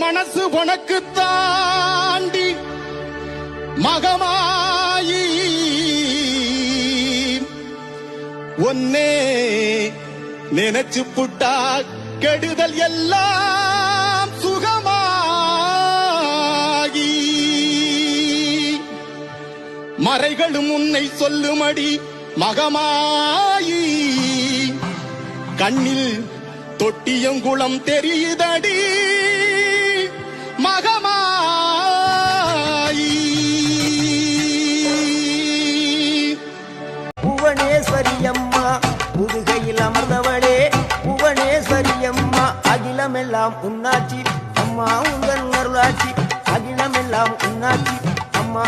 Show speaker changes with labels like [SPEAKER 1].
[SPEAKER 1] மனசு உனக்கு தாண்டி மகமாயி ஒன்னே நினைச்சு புட்டா கெடுதல் எல்லாம் சுகமாகி மறைகளும் உன்னை சொல்லுமடி மகமாயி கண்ணில் தொட்டியங்குளம் தெரியுதடி மகமாயி.
[SPEAKER 2] புவனேஸ்வரி அம்மா முதுகையில் அமர்ந்தவளே, புவனேஸ்வரி அம்மா அகிலமெல்லாம் உன்னாட்சி அம்மா உங்கள் அருளாட்சி, அகிலமெல்லாம் உன்னாட்சி அம்மா.